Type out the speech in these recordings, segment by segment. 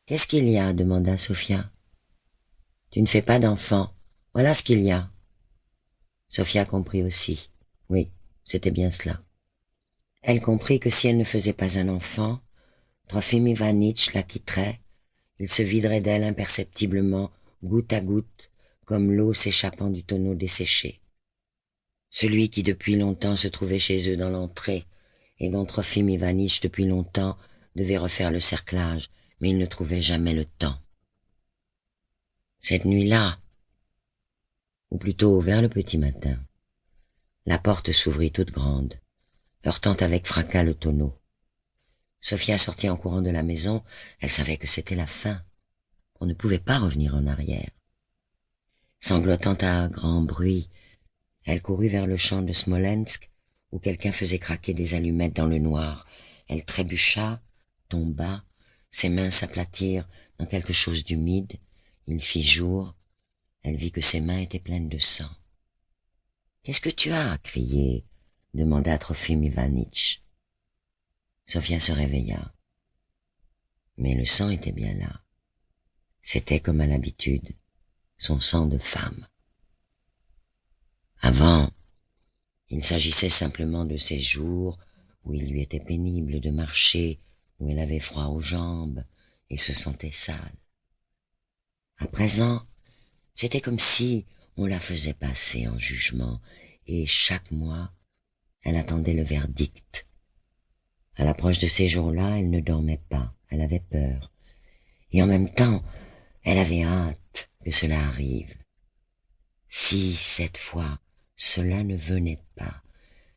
Qu'est-ce qu'il y a demanda Sophia. Tu ne fais pas d'enfant. Voilà ce qu'il y a. Sophia comprit aussi. Oui, c'était bien cela. Elle comprit que si elle ne faisait pas un enfant, Trofim Ivanitch la quitterait, il se viderait d'elle imperceptiblement, goutte à goutte, comme l'eau s'échappant du tonneau desséché. Celui qui depuis longtemps se trouvait chez eux dans l'entrée, et dont Trofim Ivanitch depuis longtemps devait refaire le cerclage, mais il ne trouvait jamais le temps. Cette nuit-là, ou plutôt vers le petit matin, la porte s'ouvrit toute grande, heurtant avec fracas le tonneau. Sophia sortit en courant de la maison, elle savait que c'était la fin. On ne pouvait pas revenir en arrière. Sanglotant à grand bruit, elle courut vers le champ de Smolensk, où quelqu'un faisait craquer des allumettes dans le noir. Elle trébucha, tomba, ses mains s'aplatirent dans quelque chose d'humide. Il fit jour, elle vit que ses mains étaient pleines de sang. « Qu'est-ce que tu as ?» crié, demanda Trofim Ivanitch. Sophia se réveilla. Mais le sang était bien là. C'était comme à l'habitude, son sang de femme. Avant, il s'agissait simplement de ces jours où il lui était pénible de marcher, où elle avait froid aux jambes et se sentait sale. À présent, c'était comme si on la faisait passer en jugement, et chaque mois, elle attendait le verdict. À l'approche de ces jours-là, elle ne dormait pas, elle avait peur, et en même temps, elle avait hâte que cela arrive. Si, cette fois, cela ne venait pas,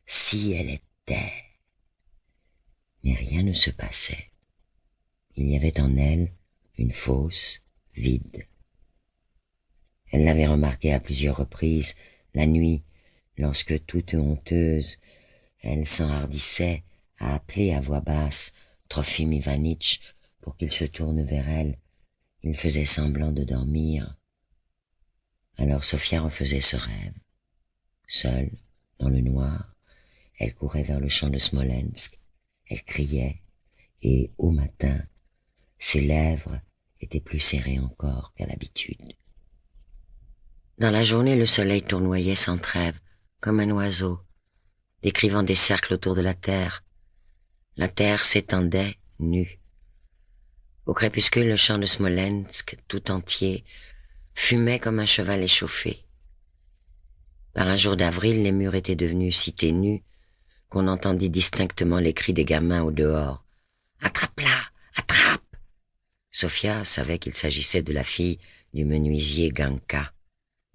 si elle était... Mais rien ne se passait. Il y avait en elle une fosse vide. Elle l'avait remarqué à plusieurs reprises, la nuit, lorsque, toute honteuse, elle s'enhardissait à appeler à voix basse Trofim Ivanitch pour qu'il se tourne vers elle. Il faisait semblant de dormir. Alors Sophia refaisait ce rêve. Seule, dans le noir, elle courait vers le champ de Smolensk. Elle criait, et au matin, ses lèvres étaient plus serrées encore qu'à l'habitude. Dans la journée, le soleil tournoyait sans trêve, comme un oiseau, décrivant des cercles autour de la terre. La terre s'étendait, nue. Au crépuscule, le champ de Smolensk, tout entier, fumait comme un cheval échauffé. Par un jour d'avril, les murs étaient devenus si ténus qu'on entendit distinctement les cris des gamins au dehors. « Attrape-la! Attrape !» Sophia savait qu'il s'agissait de la fille du menuisier Ganka.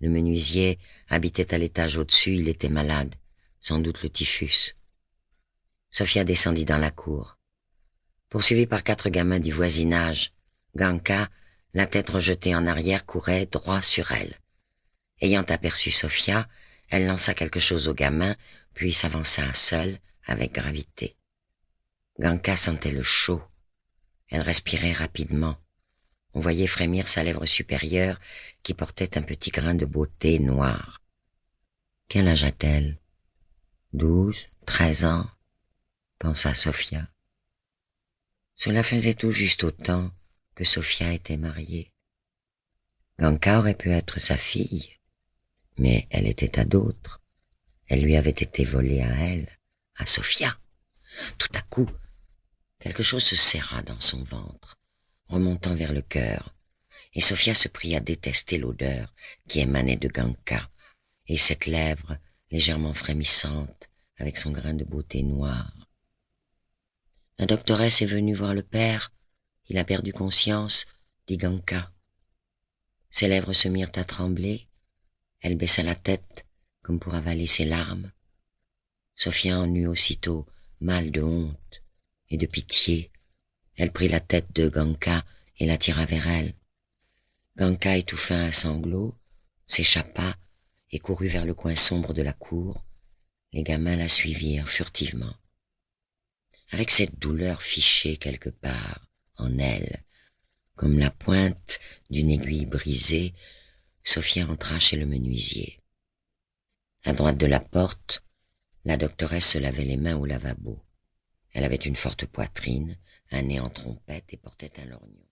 Le menuisier habitait à l'étage au-dessus, il était malade, sans doute le typhus. Sophia descendit dans la cour. Poursuivie par 4 gamins du voisinage, Ganka, la tête rejetée en arrière, courait droit sur elle. Ayant aperçu Sophia, elle lança quelque chose aux gamins, puis s'avança seule, avec gravité. Ganka sentait le chaud. Elle respirait rapidement. On voyait frémir sa lèvre supérieure qui portait un petit grain de beauté noire. Quel âge a-t-elle? 12, 13 ans, pensa Sophia. Cela faisait tout juste autant que Sophia était mariée. Ganka aurait pu être sa fille, mais elle était à d'autres. Elle lui avait été volée à elle, à Sophia. Tout à coup, quelque chose se serra dans son ventre, remontant vers le cœur, et Sophia se prit à détester l'odeur qui émanait de Ganka, et cette lèvre légèrement frémissante avec son grain de beauté noire. La doctoresse est venue voir le père, il a perdu conscience, dit Ganka. Ses lèvres se mirent à trembler, elle baissa la tête comme pour avaler ses larmes. Sophia en eut aussitôt mal de honte et de pitié. Elle prit la tête de Ganka et la tira vers elle. Ganka étouffa un sanglot, s'échappa et courut vers le coin sombre de la cour. Les gamins la suivirent furtivement. Avec cette douleur fichée quelque part en elle, comme la pointe d'une aiguille brisée, Sophia entra chez le menuisier. À droite de la porte, la doctoresse se lavait les mains au lavabo. Elle avait une forte poitrine, un nez en trompette et portait un lorgnon.